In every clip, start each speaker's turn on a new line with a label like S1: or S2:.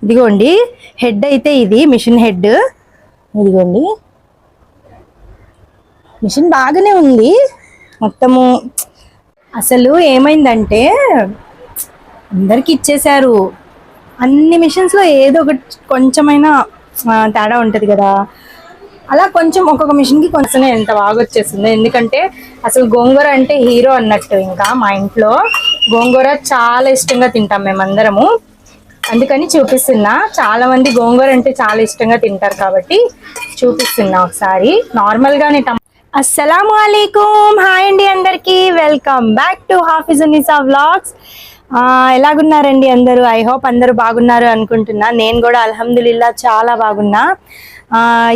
S1: ఇదిగోండి హెడ్ అయితే ఇది మిషన్ హెడ్. ఇదిగోండి మిషన్ బాగానే ఉంది మొత్తము. అసలు ఏమైందంటే అందరికి ఇచ్చేశారు. అన్ని మిషన్స్లో ఏదో ఒకటి కొంచెమైనా తేడా ఉంటుంది కదా. అలా కొంచెం ఒక్కొక్క మిషన్కి కొంచెం ఎంత బాగా వచ్చేసిందో. ఎందుకంటే అసలు గోంగూర అంటే హీరో అన్నట్టు. ఇంకా మా ఇంట్లో గోంగూర చాలా ఇష్టంగా తింటాం మేమందరము. అందుకని చూపిస్తున్నా. చాలా మంది గోంగూర అంటే చాలా ఇష్టంగా తింటారు కాబట్టి చూపిస్తున్నా ఒకసారి. నార్మల్గానే అస్సలాము అలైకుం. హాయ్ అండి అందరికీ. Welcome back to Hafizunnisa vlogs. ఎలాగున్నారండి అందరూ? ఐ హోప్ అందరూ బాగున్నారు అనుకుంటున్నా. నేను కూడా అల్హమ్దులిల్లా చాలా బాగున్నా.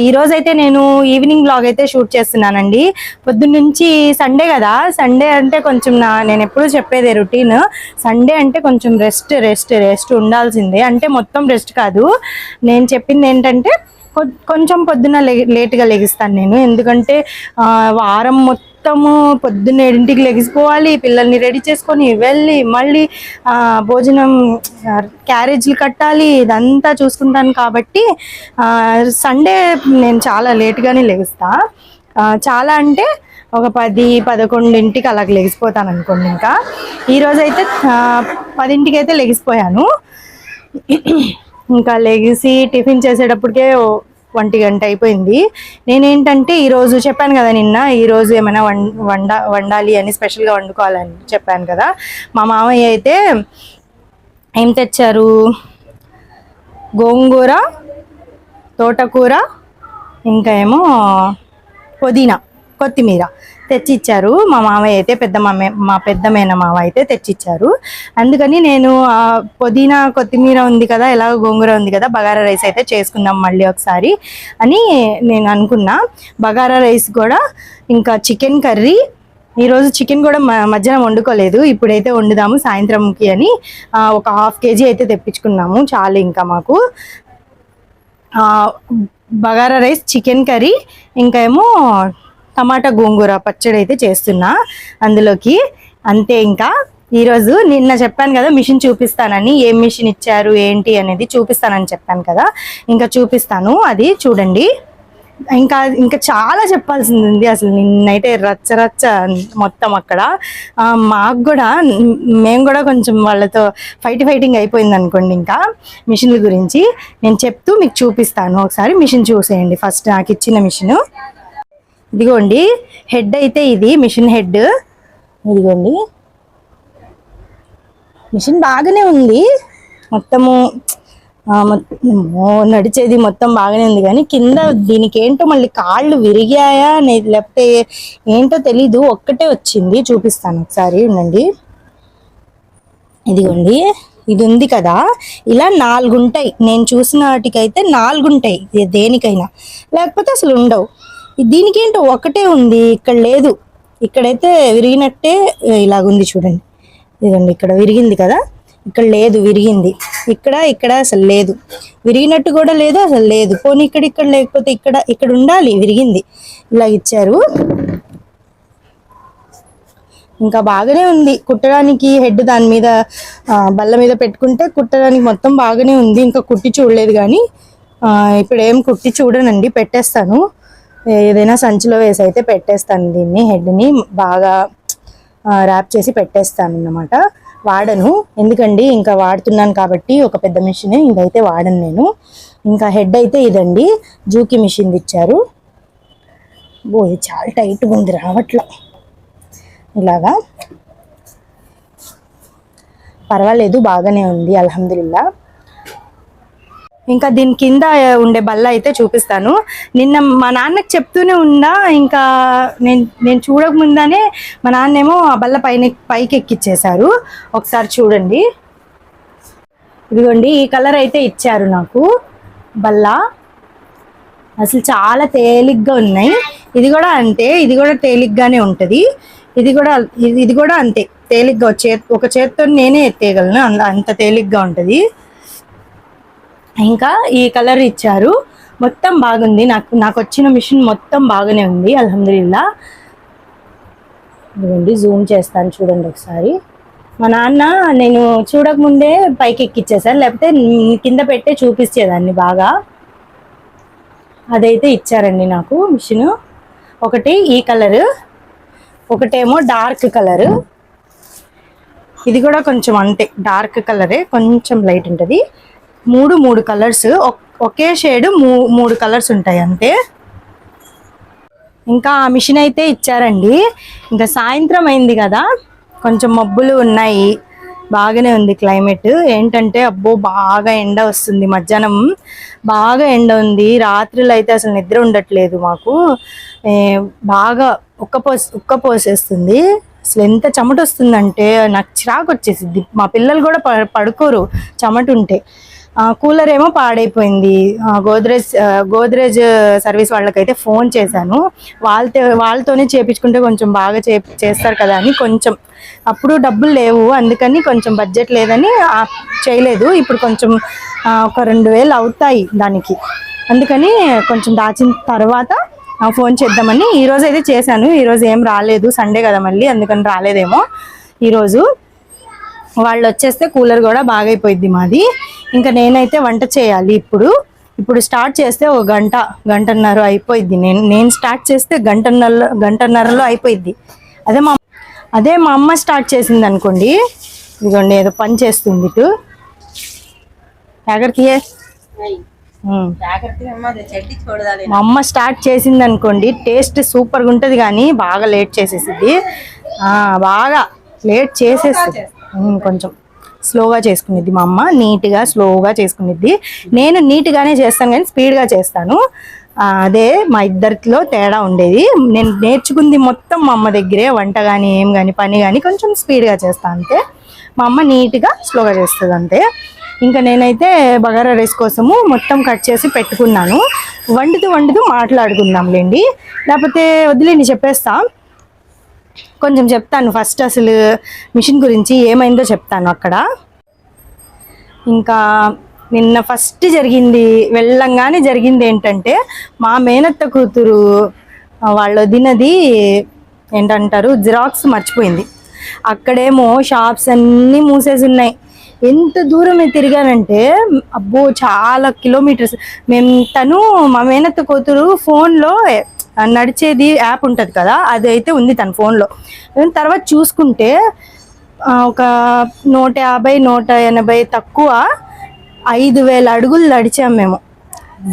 S1: ఈరోజైతే నేను ఈవినింగ్ వ్లాగ్ అయితే షూట్ చేస్తున్నానండి. పొద్దున్నుంచి సండే కదా, సండే అంటే కొంచెం నేను ఎప్పుడూ చెప్పేదే రొటీన్. సండే అంటే కొంచెం రెస్ట్ ఉండాల్సిందే. అంటే మొత్తం రెస్ట్ కాదు, నేను చెప్పింది ఏంటంటే కొంచెం పొద్దున్న లేట్గా లెగిస్తాను నేను. ఎందుకంటే వారం మొత్తము పొద్దున్న 7ంటికి లెగిసిపోవాలి, పిల్లల్ని రెడీ చేసుకొని వెళ్ళి మళ్ళీ భోజనం క్యారేజీలు కట్టాలి, ఇదంతా చూసుకుంటాను. కాబట్టి సండే నేను చాలా లేట్గానే లెగుస్తా. చాలా అంటే ఒక 10-11ంటికి అలాగ లెగిసిపోతాను అనుకోండి. ఇంకా ఈరోజైతే 10ంటికి అయితే లెగిసిపోయాను. ఇంకా లెగిసి టిఫిన్ చేసేటప్పటికే 1 గంట అయిపోయింది. నేనేంటంటే ఈరోజు చెప్పాను కదా నిన్న, ఈరోజు ఏమైనా వండాలి అని స్పెషల్గా వండుకోవాలని చెప్పాను కదా. మా మామయ్య అయితే ఏం తెచ్చారు, గోంగూర, తోటకూర, ఇంకా ఏమో పుదీనా, కొత్తిమీర తెచ్చిచ్చారు. మా మామయ్య అయితే మా పెద్ద మేనమామ అయితే తెచ్చిచ్చారు. అందుకని నేను పుదీనా కొత్తిమీర ఉంది కదా, ఎలాగో గోంగూర ఉంది కదా, బగారా రైస్ అయితే చేసుకుందాం మళ్ళీ ఒకసారి అని నేను అనుకున్నా. బగారా రైస్ కూడా, ఇంకా చికెన్ కర్రీ. ఈరోజు చికెన్ కూడా మధ్యాహ్నం వండుకోలేదు, ఇప్పుడైతే వండుదాము సాయంత్రంకి అని ఒక 1/2 kg అయితే తెప్పించుకున్నాము. చాలు ఇంకా మాకు. బగారా రైస్, చికెన్ కర్రీ, ఇంకా ఏమో టమాటా గోంగూర పచ్చడి అయితే చేస్తున్నా అందులోకి. అంతే. ఇంకా ఈరోజు నిన్న చెప్పాను కదా మిషన్ చూపిస్తానని, ఏం మిషన్ ఇచ్చారు ఏంటి అనేది చూపిస్తానని చెప్పాను కదా. ఇంకా చూపిస్తాను, అది చూడండి. ఇంకా చాలా చెప్పాల్సింది ఉంది. అసలు నిన్నైతే రచ్చ మొత్తం అక్కడ. మాకు కూడా, మేము కూడా కొంచెం వాళ్ళతో ఫైటింగ్ అయిపోయింది అనుకోండి. ఇంకా మిషన్ల గురించి నేను చెప్తూ మీకు చూపిస్తాను. ఒకసారి మిషన్ చూసేయండి ఫస్ట్, నాకు ఇచ్చిన మిషను. ఇదిగోండి హెడ్ అయితే ఇది మిషన్ హెడ్. ఇదిగోండి మిషన్ బాగానే ఉంది మొత్తము. నడిచేది మొత్తం బాగానే ఉంది, కానీ కింద దీనికి ఏంటో మళ్ళీ కాళ్ళు విరిగాయా లేకపోతే ఏంటో తెలీదు, ఒక్కటే వచ్చింది. చూపిస్తాను ఒకసారి ఉండండి. ఇదిగోండి ఇది ఉంది కదా, ఇలా 4 ఉంటాయి. నేను చూసిన వాటికైతే 4 ఉంటాయి దేనికైనా, లేకపోతే అసలు ఉండవు. దీనికి ఏంటో ఒకటే ఉంది, ఇక్కడ లేదు. ఇక్కడైతే విరిగినట్టే ఇలాగుంది చూడండి. ఇదండి ఇక్కడ విరిగింది కదా, ఇక్కడ లేదు, విరిగింది. ఇక్కడ అసలు లేదు, విరిగినట్టు కూడా లేదు, అసలు లేదు. పోనీ ఇక్కడ లేకపోతే ఇక్కడ ఉండాలి, విరిగింది. ఇలా ఇచ్చారు. ఇంకా బాగానే ఉంది కుట్టడానికి. హెడ్ దాని మీద బల్ల మీద పెట్టుకుంటే కుట్టడానికి మొత్తం బాగానే ఉంది. ఇంకా కుట్టి చూడలేదు, కానీ ఇప్పుడు ఏం కుట్టి చూడనండి, పెట్టేస్తాను. ఏదైనా సంచిలో వేసి అయితే పెట్టేస్తాను. దీన్ని హెడ్ని బాగా ర్యాప్ చేసి పెట్టేస్తాను అన్నమాట. వాడను, ఎందుకండి ఇంకా వాడుతున్నాను కాబట్టి ఒక పెద్ద మిషన్, ఇదైతే వాడను నేను. ఇంకా హెడ్ అయితే ఇదండి, జూకి మిషన్ ఇచ్చారు. ఇది చాలా టైట్గా ఉంది, రావట్లా. ఇలాగా పర్వాలేదు, బాగానే ఉంది అల్హమ్దులిల్లా. ఇంకా దీని కింద ఉండే బల్ల అయితే చూపిస్తాను. నిన్న మా నాన్నకి చెప్తూనే ఉన్నా, ఇంకా నేను చూడకముందానే మా నాన్నేమో ఆ బల్ల పైకి ఎక్కిచ్చేశారు. ఒకసారి చూడండి. ఇదిగోండి ఈ కలర్ అయితే ఇచ్చారు నాకు బల్ల. అసలు చాలా తేలిగ్గా ఉన్నాయి. ఇది కూడా అంతే, ఇది కూడా తేలిగ్గానే ఉంటుంది. ఇది కూడా అంతే తేలిగ్గా, ఒక చేత్తో నేనే ఎత్తేయగలను, అంత తేలిగ్గా ఉంటుంది. ఇంకా ఈ కలర్ ఇచ్చారు, మొత్తం బాగుంది. నాకు వచ్చిన మిషన్ మొత్తం బాగానే ఉంది అల్హమ్దులిల్లా. ఇదిగోండి జూమ్ చేస్తాను చూడండి ఒకసారి. మా నాన్న నేను చూడకముందే పైకి ఎక్కిచ్చేసాను, లేకపోతే కింద పెట్టే చూపించేదాన్ని బాగా. అదైతే ఇచ్చారండి నాకు మిషన్. ఒకటి ఈ కలరు, ఒకటేమో డార్క్ కలరు, ఇది కూడా కొంచెం అంతే డార్క్ కలరే, కొంచెం లైట్ ఉంటుంది. మూడు కలర్స్, ఒకే షేడ్ మూడు కలర్స్ ఉంటాయి అంతే. ఇంకా ఆ మిషన్ అయితే ఇచ్చారండి. ఇంకా సాయంత్రం అయింది కదా, కొంచెం మబ్బులు ఉన్నాయి, బాగానే ఉంది క్లైమేట్. ఏంటంటే అబ్బో బాగా ఎండ వస్తుంది, మధ్యాహ్నం బాగా ఎండ ఉంది. రాత్రులు అయితే అసలు నిద్ర ఉండట్లేదు మాకు, బాగా ఉక్క పోసేస్తుంది. అసలు ఎంత చెమట వస్తుందంటే నాకు చిరాకు వచ్చేసింది. మా పిల్లలు కూడా పడుకోరు చెమట ఉంటే. కూలర్ ఏమో పాడైపోయింది. గోద్రేజ్ సర్వీస్ వాళ్ళకైతే ఫోన్ చేశాను. వాళ్ళతోనే చేపించుకుంటే కొంచెం బాగా చేస్తారు కదా అని. కొంచెం అప్పుడు డబ్బులు లేవు, అందుకని కొంచెం బడ్జెట్ లేదని చేయలేదు. ఇప్పుడు కొంచెం ఒక 2000 అవుతాయి దానికి, అందుకని కొంచెం దాచిన తర్వాత ఫోన్ చేద్దామని ఈరోజు అయితే చేశాను. ఈరోజు ఏం రాలేదు, సండే కదా మళ్ళీ, అందుకని రాలేదేమో ఈరోజు. వాళ్ళు వచ్చేస్తే కూలర్ కూడా బాగైపోయింది మాది. ఇంకా నేనైతే వంట చేయాలి. ఇప్పుడు స్టార్ట్ చేస్తే ఒక గంటన్నర అయిపోయింది. నేను స్టార్ట్ చేస్తే గంటన్నరలో అయిపోయింది. అదే మా అమ్మ స్టార్ట్ చేసింది అనుకోండి, ఇదిగోండి ఏదో పని చేస్తుంది ఇటు. ఎక్కడికి మా అమ్మ స్టార్ట్ చేసింది అనుకోండి, టేస్ట్ సూపర్గా ఉంటుంది, కానీ బాగా లేట్ చేసేసింది. బాగా లేట్ చేసేస్తుంది, కొంచెం స్లోగా చేసుకునేది మా అమ్మ. నీట్గా స్లోగా చేసుకునేది. నేను నీట్గానే చేస్తాను కానీ స్పీడ్గా చేస్తాను. అదే మా ఇద్దరిలో తేడా ఉండేది. నేను నేర్చుకుంది మొత్తం మా అమ్మ దగ్గరే, వంట కానీ ఏం కానీ పని కానీ కొంచెం స్పీడ్గా చేస్తాను అంతే. మా అమ్మ నీట్గా స్లోగా చేస్తుంది అంతే. ఇంకా నేనైతే బగారా రైస్ కోసము మొత్తం కట్ చేసి పెట్టుకున్నాను. వండుతూ మాట్లాడుకుందాంలేండి, లేకపోతే వదిలేండి చెప్పేస్తా. కొంచెం చెప్తాను ఫస్ట్, అసలు మిషన్ గురించి ఏమైందో చెప్తాను అక్కడ. ఇంకా నిన్న ఫస్ట్ వెళ్ళంగానే జరిగింది ఏంటంటే, మా మేనత్త కూతురు వాళ్ళ వదినది ఏంటంటారు జిరాక్స్ మర్చిపోయింది. అక్కడేమో షాప్స్ అన్నీ మూసేసి ఉన్నాయి. ఎంత దూరమే తిరిగానంటే అబ్బో చాలా కిలోమీటర్స్. మా మేనత్త కూతురు ఫోన్లో నడిచేది యాప్ ఉంటుంది కదా, అది అయితే ఉంది తన ఫోన్లో. తర్వాత చూసుకుంటే ఒక 150-180 తక్కువ 5000 అడుగులు నడిచాం మేము.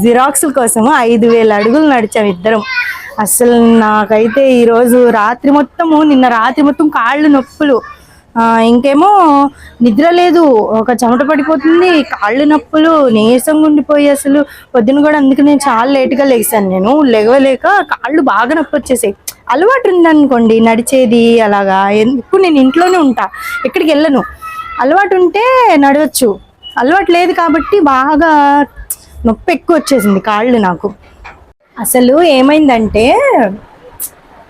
S1: జిరాక్స్ల కోసము 5000 అడుగులు నడిచాం ఇద్దరం. అసలు నాకైతే ఈరోజు నిన్న రాత్రి మొత్తం కాళ్ళు నొప్పులు, ఇంకేమో నిద్ర లేదు, ఒక చెమట పడిపోతుంది, కాళ్ళు నొప్పులు, నీరసంగా ఉండిపోయి అసలు పొద్దున కూడా. అందుకే నేను చాలా లేట్గా లేచాను. నేను లేవలేక కాళ్ళు బాగా నొప్పి వచ్చేసాయి. అలవాటు ఉందనుకోండి నడిచేది అలాగా, ఇప్పుడు నేను ఇంట్లోనే ఉంటా, ఎక్కడికి వెళ్ళను. అలవాటు ఉంటే నడవచ్చు, అలవాటు లేదు కాబట్టి బాగా నొప్పి ఎక్కువ వచ్చేసింది కాళ్ళు నాకు. అసలు ఏమైందంటే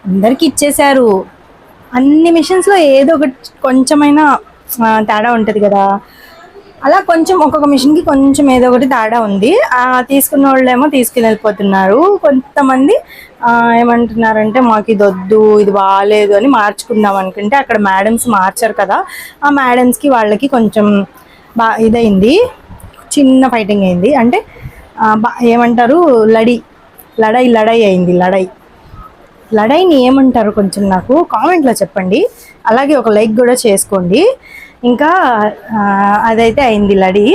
S1: అందరికి ఇచ్చేశారు. అన్ని మిషన్స్లో ఏదో ఒకటి కొంచెమైనా తేడా ఉంటుంది కదా, అలా కొంచెం ఒక్కొక్క మిషన్కి కొంచెం ఏదో ఒకటి తేడా ఉంది. తీసుకున్న వాళ్ళేమో తీసుకుని వెళ్ళిపోతున్నారు. కొంతమంది ఏమంటున్నారంటే మాకు ఇది వద్దు, ఇది బాగాలేదు అని మార్చుకుందాం అనుకుంటే అక్కడ మేడమ్స్ మార్చారు కదా, ఆ మేడమ్స్కి వాళ్ళకి కొంచెం ఇదైంది, చిన్న ఫైటింగ్ అయింది. అంటే ఏమంటారు లడై అయింది. లడైని ఏమంటారు కొంచెం నాకు కామెంట్లో చెప్పండి. అలాగే ఒక లైక్ కూడా చేసుకోండి. ఇంకా అదైతే అయింది లడి.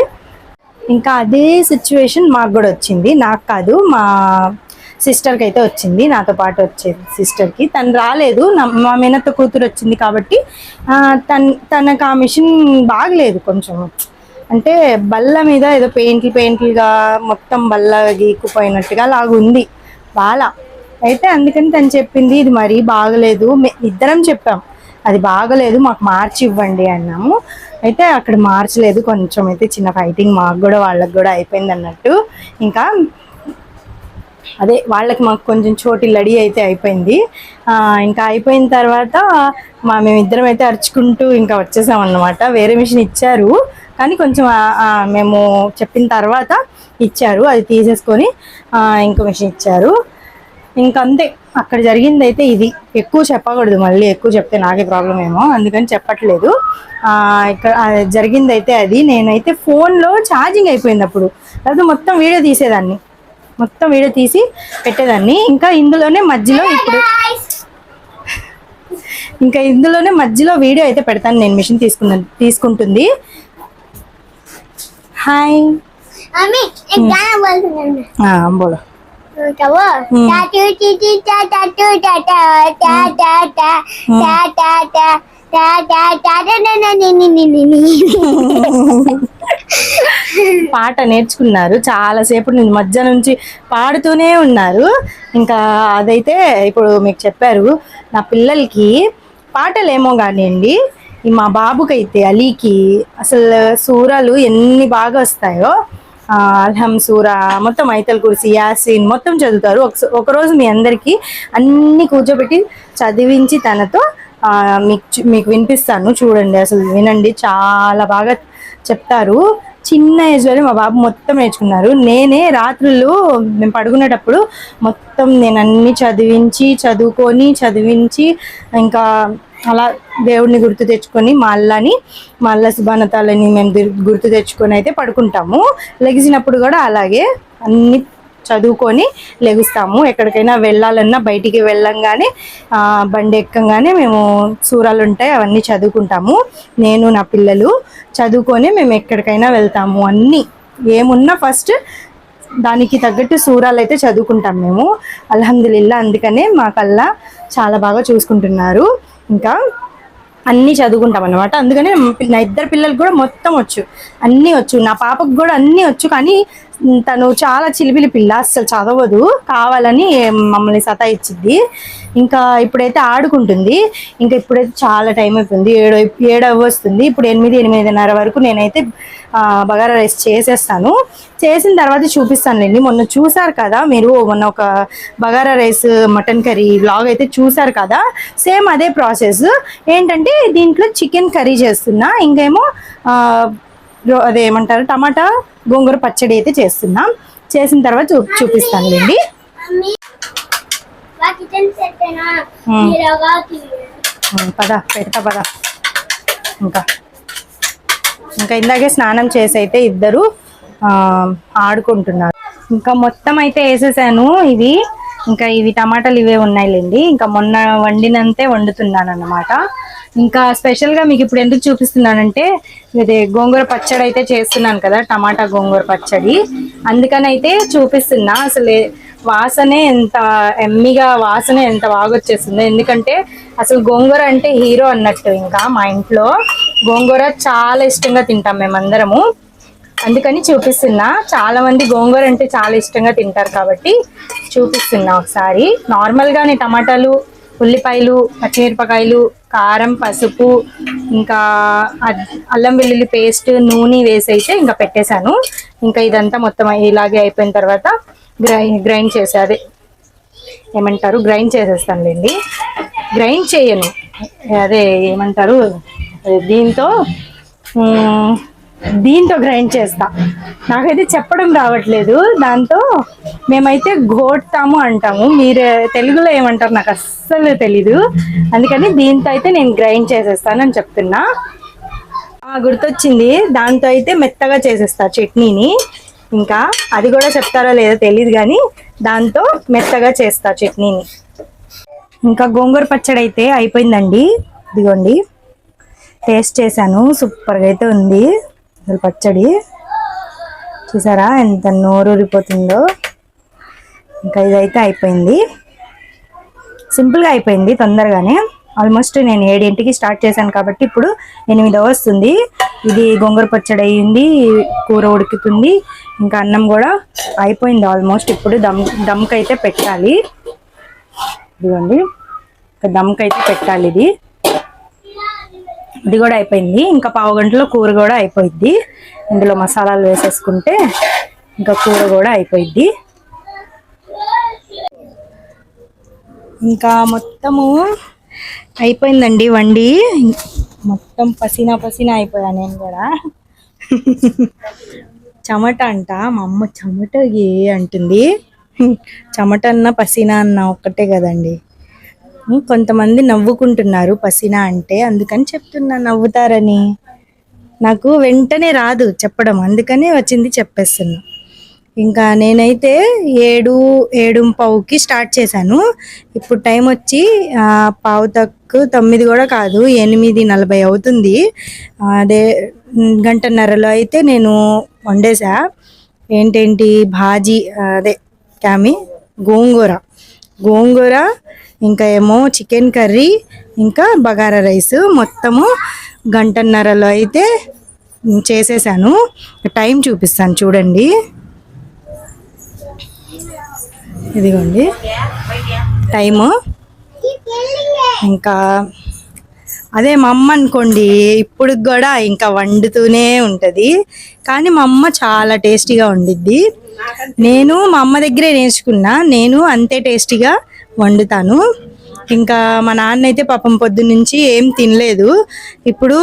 S1: ఇంకా అదే సిచ్యువేషన్ మాకు కూడా వచ్చింది, నాకు కాదు మా సిస్టర్కి అయితే వచ్చింది, నాతో పాటు వచ్చేది సిస్టర్కి. తను రాలేదు, మా మేనత్త కూతురు వచ్చింది కాబట్టి తనకు ఆ మిషన్ బాగలేదు. కొంచెం అంటే బల్ల మీద ఏదో పెయింట్లుగా మొత్తం బల్ల గీక్కుపోయినట్టుగా లాగుంది బాగా. అయితే అందుకని తను చెప్పింది ఇది మరీ బాగలేదు. ఇద్దరం చెప్పాం అది బాగలేదు, మాకు మార్చి ఇవ్వండి అన్నాము. అయితే అక్కడ మార్చలేదు, కొంచెం అయితే చిన్న ఫైటింగ్ మాకు కూడా వాళ్ళకి కూడా అయిపోయింది అన్నట్టు. ఇంకా అదే వాళ్ళకి మాకు కొంచెం చోటి లడి అయితే అయిపోయింది. ఇంకా అయిపోయిన తర్వాత మేమిద్దరం అయితే అరుచుకుంటూ ఇంకా వచ్చేసాం అన్నమాట. వేరే మిషన్ ఇచ్చారు కానీ కొంచెం మేము చెప్పిన తర్వాత ఇచ్చారు, అది తీసేసుకొని ఇంకో మిషన్ ఇచ్చారు. ఇంకంతే, అక్కడ జరిగింది అయితే ఇది. ఎక్కువ చెప్పకూడదు, మళ్ళీ ఎక్కువ చెప్తే నాకే ప్రాబ్లం ఏమో, అందుకని చెప్పట్లేదు. ఇక్కడ జరిగింది అయితే అది. నేనైతే ఫోన్లో ఛార్జింగ్ అయిపోయింది అప్పుడు, తర్వాత మొత్తం వీడియో తీసేదాన్ని, మొత్తం వీడియో తీసి పెట్టేదాన్ని. ఇంకా ఇందులోనే మధ్యలో వీడియో అయితే పెడతాను నేను. మిషన్ తీసుకుంటుంది. హాయ్ బోలో. పాట నేర్చుకున్నారు చాలాసేపు నుంచి, మధ్య నుంచి పాడుతూనే ఉన్నారు. ఇంకా అదైతే ఇప్పుడు మీకు చెప్పారు. నా పిల్లలకి పాటలు ఏమో కానివ్వండి, మా బాబుకైతే అలీకి అసలు సూరాలు ఎన్ని బాగా వస్తాయో, అల్హం సూరా మొత్తం, ఐతల్ కుర్సీ, యాసీన్ మొత్తం చదువుతారు. ఒకరోజు మీ అందరికీ అన్నీ కూర్చోబెట్టి చదివించి తనతో మీకు వినిపిస్తాను, చూడండి. అసలు వినండి, చాలా బాగా చెప్తారు. చిన్న ఏజ్లోనే మా బాబు మొత్తం నేర్చుకున్నారు. నేనే రాత్రులు మేము పడుకునేటప్పుడు మొత్తం నేను అన్నీ చదివించి ఇంకా అలా దేవుడిని గుర్తు తెచ్చుకొని మా అల్లా సుబానతాలని మేము గుర్తు తెచ్చుకొని అయితే పడుకుంటాము. లెగిసినప్పుడు కూడా అలాగే అన్ని చదువుకొని లెగుస్తాము. ఎక్కడికైనా వెళ్ళాలన్నా బయటికి వెళ్ళంగానే బండి ఎక్కంగానే మేము సూరాలు ఉంటాయి అవన్నీ చదువుకుంటాము. నేను నా పిల్లలు చదువుకొని మేము ఎక్కడికైనా వెళ్తాము. అన్నీ ఏమున్నా ఫస్ట్ దానికి తగ్గట్టు సూరాలు అయితే చదువుకుంటాం మేము, అల్హమ్దులిల్లా. అందుకనే మాకల్లా చాలా బాగా చూసుకుంటున్నారు. ఇంకా అన్నీ చదువుకుంటాం అన్నమాట. అందుకని నా ఇద్దరు పిల్లలకు కూడా మొత్తం వచ్చు, అన్నీ వచ్చు. నా పాపకు కూడా అన్నీ వచ్చు, కానీ తను చాలా చిలిపిలి పిల్ల, అస్సలు చదవదు, కావాలని మమ్మల్ని సతాయిచ్చిద్ది. ఇంకా ఇప్పుడైతే ఆడుకుంటుంది. ఇంకా ఇప్పుడైతే చాలా టైం అయిపోయింది, 7 వస్తుంది. ఇప్పుడు 8-8:30 వరకు నేనైతే బగారా రైస్ చేసేస్తాను. చేసిన తర్వాత చూపిస్తానులేండి. మొన్న చూసారు కదా మీరు, మొన్న ఒక bagara rice mutton curry vlog అయితే చూసారు కదా, సేమ్ అదే ప్రాసెస్. ఏంటంటే దీంట్లో చికెన్ కర్రీ చేస్తున్నా, ఇంకేమో అదేమంటారు టమాటా గోంగూర పచ్చడి అయితే చేస్తున్నాం. చేసిన తర్వాత చూపిస్తానులేండి. పెడతా. ఇంకా ఇందాకే స్నానం చేసి అయితే ఇద్దరు ఆడుకుంటున్నారు. ఇంకా మొత్తం అయితే వేసేసాను. ఇవి టమాటాలు ఇవే ఉన్నాయిలేండి. ఇంకా మొన్న వండినంతే వండుతున్నాను అన్నమాట. ఇంకా స్పెషల్గా మీకు ఇప్పుడు ఎందుకు చూపిస్తున్నానంటే, ఇది గోంగూర పచ్చడి అయితే చేస్తున్నాను కదా, టమాటా గోంగూర పచ్చడి, అందుకని అయితే చూపిస్తున్నా. అసలు వాసనే ఎంత ఎమ్మిగా వాసనే ఎంత బాగా వచ్చేస్తుందో. ఎందుకంటే అసలు గోంగూర అంటే హీరో అన్నట్టు. ఇంకా మా ఇంట్లో గోంగూర చాలా ఇష్టంగా తింటాం మేమందరము, అందుకని చూపిస్తున్నా. చాలా మంది గోంగూర అంటే చాలా ఇష్టంగా తింటారు కాబట్టి చూపిస్తున్నా. ఒకసారి నార్మల్గానే టమాటాలు, ఉల్లిపాయలు, పచ్చిమిరపకాయలు, కారం, పసుపు, ఇంకా అల్లం వెల్లుల్లి పేస్ట్, నూనె వేసి అయితే ఇంకా పెట్టేశాను. ఇంకా ఇదంతా మొత్తం ఇలాగే అయిపోయిన తర్వాత గ్రైండ్ చేసేస్తానులేండి. గ్రైండ్ చేయను, అదే ఏమంటారు, దీంతో గ్రైండ్ చేస్తా. నాకైతే చెప్పడం రావట్లేదు. దాంతో మేమైతే ఘోట్తాము అంటాము, మీరు తెలుగులో ఏమంటారు నాకు అస్సలు తెలీదు. అందుకని దీంతో అయితే నేను గ్రైండ్ చేసేస్తానని చెప్తున్నా. గుర్తొచ్చింది, దాంతో అయితే మెత్తగా చేసేస్తా చట్నీని. ఇంకా అది కూడా చెప్తారో లేదో తెలియదు, కానీ దాంతో మెత్తగా చేస్తా చట్నీని. ఇంకా గోంగూర పచ్చడి అయితే అయిపోయిందండి. ఇదిగోండి, టేస్ట్ చేశాను, సూపర్గా అయితే ఉంది అసలు పచ్చడి. చూసారా ఎంత నోరూరిపోతుందో. ఇంకా ఇదైతే అయిపోయింది, సింపుల్గా అయిపోయింది, తొందరగానే. ఆల్మోస్ట్ నేను 7ంటికి స్టార్ట్ చేశాను కాబట్టి ఇప్పుడు 8 వస్తుంది. ఇది గోంగూర పచ్చడి అయ్యింది, కూర ఉడుకుతుంది, ఇంకా అన్నం కూడా అయిపోయింది ఆల్మోస్ట్. ఇప్పుడు దమ్కి అయితే పెట్టాలి. ఇదిగోండి, దమ్కి అయితే పెట్టాలి. ఇది కూడా అయిపోయింది. ఇంకా పావు గంటలో కూర కూడా అయిపోయింది. ఇందులో మసాలాలు వేసేసుకుంటే ఇంకా కూర కూడా అయిపోయింది. ఇంకా మొత్తము అయిపోయిందండి వండి. మొత్తం పసీనా అయిపోయా నేను కూడా. చెమట అంట, మా అమ్మ చెమట అంటుంది. చెమటన్న పసీనా అన్న ఒక్కటే కదండి. కొంతమంది నవ్వుకుంటున్నారు పసీనా అంటే, అందుకని చెప్తున్నా, నవ్వుతారని. నాకు వెంటనే రాదు చెప్పడం, అందుకనే వచ్చింది చెప్పేస్తున్నా. ఇంకా నేనైతే 7:15కి స్టార్ట్ చేశాను. ఇప్పుడు టైం వచ్చి 8:45 కూడా కాదు, 8:40 అవుతుంది. అదే గంటన్నరలో అయితే నేను వండేసా. ఏంటేంటి భాజీ, అదే క్యామి గోంగూర గోంగూర ఇంకా ఏమో చికెన్ కర్రీ, ఇంకా బగారా రైస్, మొత్తము గంటన్నరలో అయితే చేసేసాను. టైం చూపిస్తాను చూడండి. ఇదిగోండి టైము. ఇంకా అదే మా అమ్మ అనుకోండి, ఇప్పుడు కూడా ఇంకా వండుతూనే ఉంటుంది. కానీ మా అమ్మ చాలా టేస్టీగా వండిద్ది. నేను మా అమ్మ దగ్గరే నేర్చుకున్నా, నేను అంతే టేస్టీగా వండుతాను. ఇంకా మా నాన్న అయితే పాపం పొద్దున్నుంచి ఏం తినలేదు. ఇప్పుడు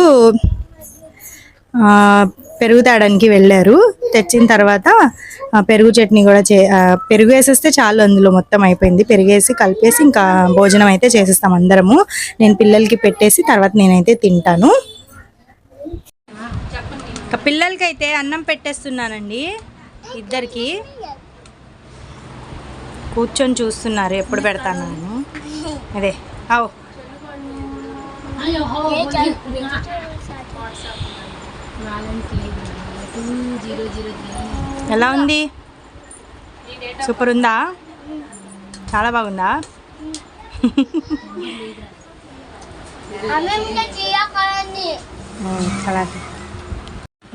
S1: పెరుగు తేడానికి వెళ్ళారు. తెచ్చిన తర్వాత పెరుగు చట్నీ కూడా పెరుగు వేసేస్తే చాలు, అందులో మొత్తం అయిపోయింది. పెరుగేసి కలిపేసి ఇంకా భోజనం అయితే చేసేస్తాం అందరము. నేను పిల్లలకి పెట్టేసి తర్వాత నేనైతే తింటాను. ఇంకా పిల్లలకి అయితే అన్నం పెట్టేస్తున్నానండి. ఇద్దరికి కూర్చొని చూస్తున్నారు ఎప్పుడు పెడతాను నేను. అదే అవు ఎలా ఉంది? సూపర్ ఉందా? చాలా బాగుందా?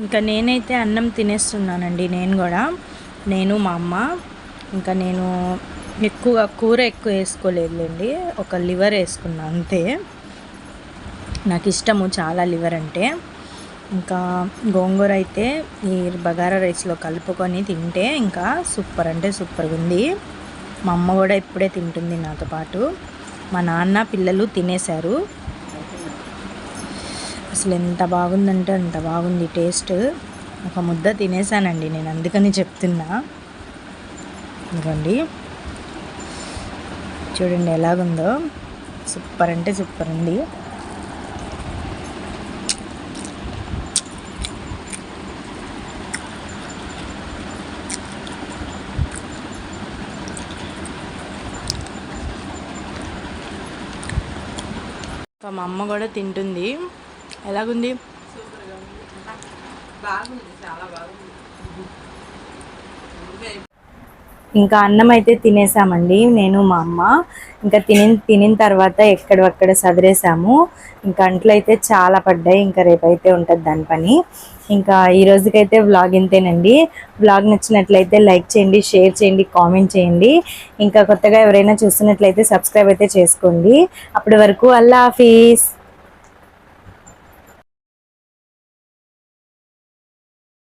S1: ఇంకా నేనైతే అన్నం తినేస్తున్నానండి. నేను మా అమ్మ. ఇంకా నేను కూర ఎక్కువ వేసుకోలేదులేండి, ఒక లివర్ వేసుకున్నా అంతే. నాకు ఇష్టము చాలా లివర్ అంటే. ఇంకా గోంగూర అయితే ఈ బగారా రైస్లో కలుపుకొని తింటే ఇంకా సూపర్ అంటే సూపర్గా ఉంది. మా అమ్మ కూడా ఇప్పుడే తింటుంది నాతో పాటు. మా నాన్న పిల్లలు తినేశారు. అసలు ఎంత బాగుందంటే అంత బాగుంది టేస్ట్. ఒక ముద్ద తినేసానండి నేను, అందుకని చెప్తున్నా. ఇదిగోండి చూడండి ఎలాగుందో, సూపర్ అంటే సూపర్ ఉంది. మా అమ్మ కూడా తింటుంది. ఎలాగుంది? ఇంకా అన్నం అయితే తినేసామండి నేను మా అమ్మ. ఇంకా తినిన తర్వాత ఎక్కడక్కడ సదిరేసాము. ఇంకా అంట్లు అయితే చాలా పడ్డాయి. ఇంకా రేపైతే ఉంటుంది దాని పని. ఇంకా ఈ రోజుకైతే వ్లాగ్ ఇంతేనండి. వ్లాగ్ నచ్చినట్లయితే లైక్ చేయండి, షేర్ చేయండి, కామెంట్ చేయండి. ఇంకా కొత్తగా ఎవరైనా చూస్తున్నట్లయితే సబ్స్క్రైబ్ అయితే చేసుకోండి. అప్పటి వరకు అల్లా హాఫీజ్.